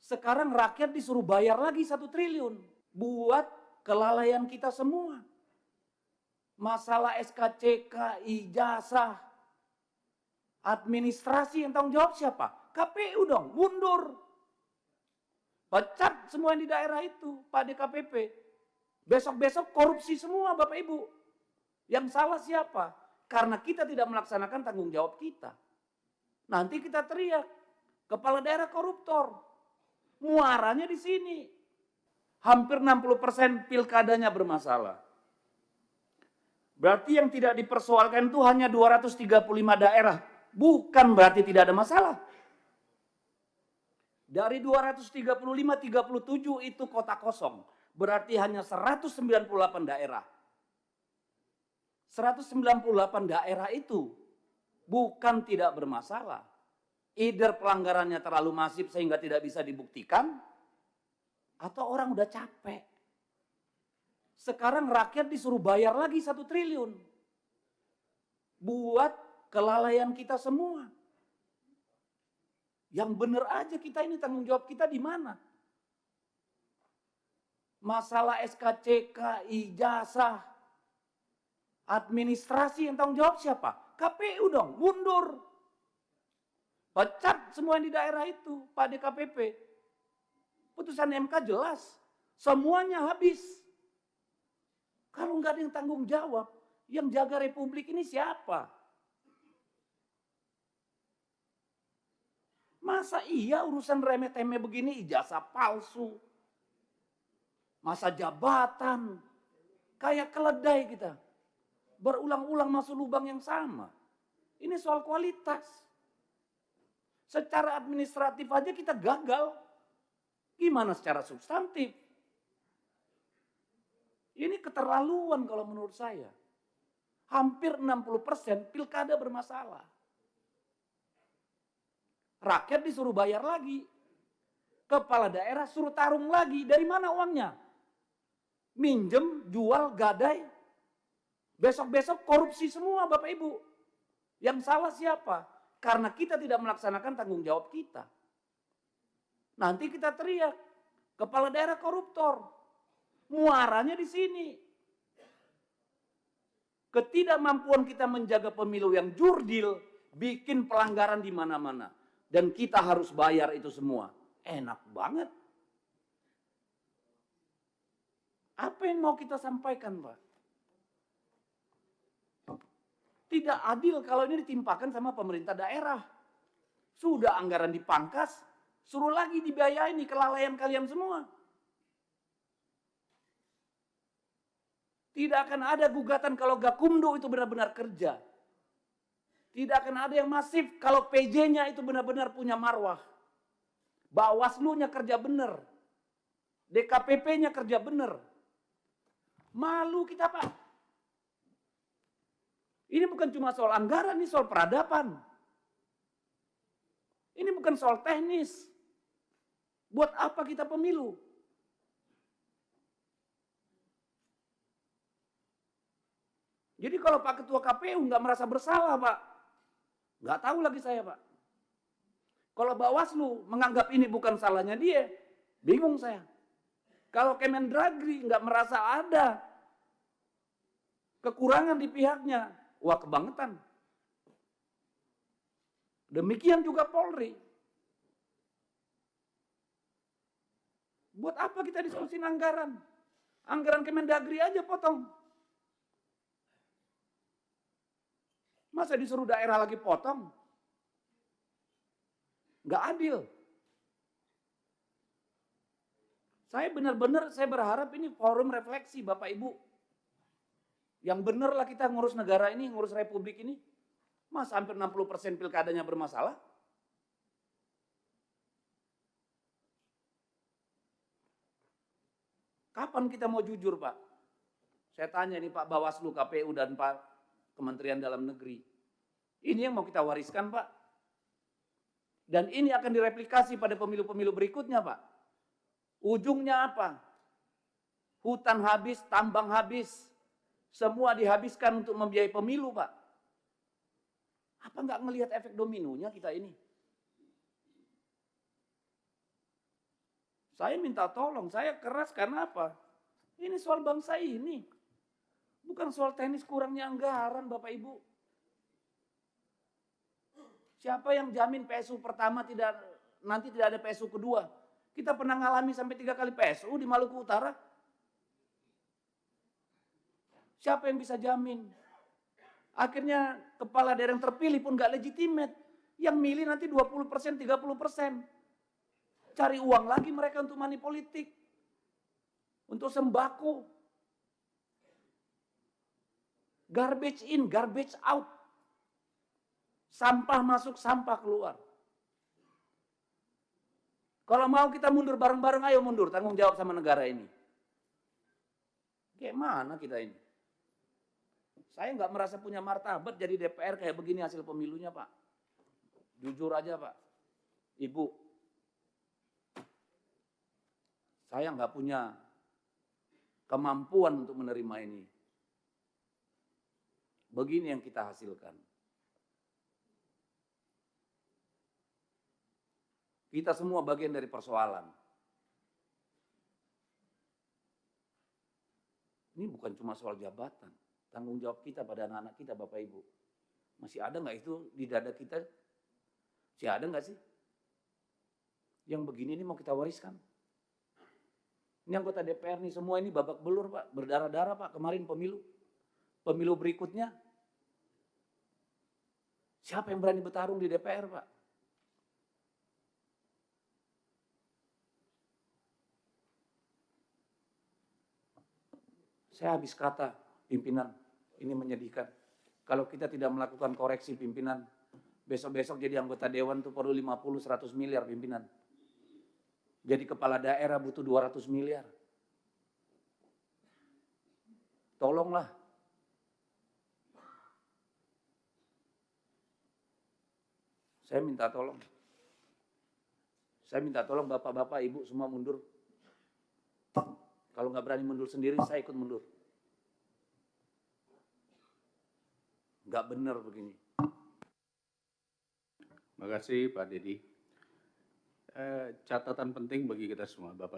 Sekarang rakyat disuruh bayar lagi 1 triliun buat kelalaian kita semua. Masalah SKCK, ijazah, administrasi yang tanggung jawab siapa? KPU dong, mundur. Pecat semua yang di daerah itu, Pak DKPP. Besok-besok korupsi semua Bapak Ibu. Yang salah siapa? Karena kita tidak melaksanakan tanggung jawab kita. Nanti kita teriak, kepala daerah koruptor. Muaranya di sini. Hampir 60% pilkadanya bermasalah. Berarti yang tidak dipersoalkan itu hanya 235 daerah. Bukan berarti tidak ada masalah. Dari 235, 37 itu kota kosong. Berarti hanya 198 daerah. 198 daerah itu bukan tidak bermasalah. Either pelanggarannya terlalu masif sehingga tidak bisa dibuktikan, atau orang udah capek. Sekarang rakyat disuruh bayar lagi 1 triliun buat kelalaian kita semua. Yang benar aja kita ini tanggung jawab kita di mana? Masalah SKCK, ijazah, administrasi yang tanggung jawab siapa? KPU dong, mundur. Pecat semua yang di daerah itu, Pak DKPP. Putusan MK jelas, semuanya habis. Kalau nggak ada yang tanggung jawab, yang jaga republik ini siapa? Masa iya urusan remeh-temeh begini, ijazah palsu, masa jabatan, kayak keledai kita. Berulang-ulang masuk lubang yang sama. Ini soal kualitas. Secara administratif aja kita gagal. Gimana secara substantif? Ini keterlaluan kalau menurut saya. Hampir 60% pilkada bermasalah. Rakyat disuruh bayar lagi. Kepala daerah suruh tarung lagi. Dari mana uangnya? Minjem, jual, gadai. Besok-besok korupsi semua Bapak Ibu. Yang salah siapa? Karena kita tidak melaksanakan tanggung jawab kita. Nanti kita teriak, kepala daerah koruptor. Muaranya di sini. Ketidakmampuan kita menjaga pemilu yang jurdil bikin pelanggaran di mana-mana. Dan kita harus bayar itu semua. Enak banget. Apa yang mau kita sampaikan, Pak? Tidak adil kalau ini ditimpakan sama pemerintah daerah. Sudah anggaran dipangkas, suruh lagi dibiayain nih kelalaian kalian semua. Tidak akan ada gugatan kalau Gakumdu itu benar-benar kerja. Tidak akan ada yang masif kalau PJ-nya itu benar-benar punya marwah. Bawaslu-nya kerja benar. DKPP-nya kerja benar. Malu kita, Pak. Ini bukan cuma soal anggaran, ini soal peradaban. Ini bukan soal teknis. Buat apa kita pemilu? Jadi kalau Pak Ketua KPU nggak merasa bersalah, Pak. Nggak tahu lagi saya, Pak. Kalau Bawaslu menganggap ini bukan salahnya dia, bingung saya. Kalau Kemendagri nggak merasa ada kekurangan di pihaknya, wah kebangetan. Demikian juga Polri. Buat apa kita diskusi anggaran? Anggaran Kemendagri aja potong. Masa disuruh daerah lagi potong? Nggak adil. Saya benar-benar berharap ini forum refleksi Bapak Ibu. Yang benar lah kita ngurus negara ini, ngurus republik ini. Masa hampir 60% pilkadanya bermasalah? Kapan kita mau jujur, Pak? Saya tanya nih Pak Bawaslu, KPU, dan Pak Kementerian Dalam Negeri. Ini yang mau kita wariskan, Pak. Dan ini akan direplikasi pada pemilu-pemilu berikutnya, Pak. Ujungnya apa? Hutan habis, tambang habis. Semua dihabiskan untuk membiayai pemilu, Pak. Apa nggak ngelihat efek dominonya kita ini? Saya minta tolong, saya keras karena apa? Ini soal bangsa ini. Bukan soal teknis kurangnya anggaran Bapak Ibu. Siapa yang jamin PSU pertama nanti tidak ada PSU kedua? Kita pernah ngalami sampai 3 kali PSU di Maluku Utara. Siapa yang bisa jamin? Akhirnya kepala daerah yang terpilih pun gak legitimate. Yang milih nanti 20%, 30%. Cari uang lagi mereka untuk money politik. Untuk sembako. Garbage in, garbage out. Sampah masuk, sampah keluar. Kalau mau kita mundur bareng-bareng, ayo mundur. Tanggung jawab sama negara ini. Kayak mana kita ini? Saya nggak merasa punya martabat jadi DPR kayak begini hasil pemilunya, Pak. Jujur aja, Pak. Ibu, saya nggak punya kemampuan untuk menerima ini. Begini yang kita hasilkan. Kita semua bagian dari persoalan. Ini bukan cuma soal jabatan. Tanggung jawab kita pada anak-anak kita, Bapak Ibu. Masih ada nggak itu di dada kita? Masih ada nggak sih? Yang begini ini mau kita wariskan. Ini anggota DPR nih, semua ini babak belur, Pak. Berdarah-darah, Pak, kemarin pemilu. Pemilu berikutnya. Siapa yang berani bertarung di DPR, Pak? Saya habis kata, pimpinan, ini menyedihkan. Kalau kita tidak melakukan koreksi pimpinan, besok-besok jadi anggota dewan tuh perlu 50-100 miliar pimpinan. Jadi kepala daerah butuh 200 miliar. Tolonglah. Saya minta tolong. Saya minta tolong bapak-bapak, ibu semua mundur. Kalau nggak berani mundur sendiri, saya ikut mundur. Nggak benar begini. Terima kasih Pak Dedi. Catatan penting bagi kita semua, Bapak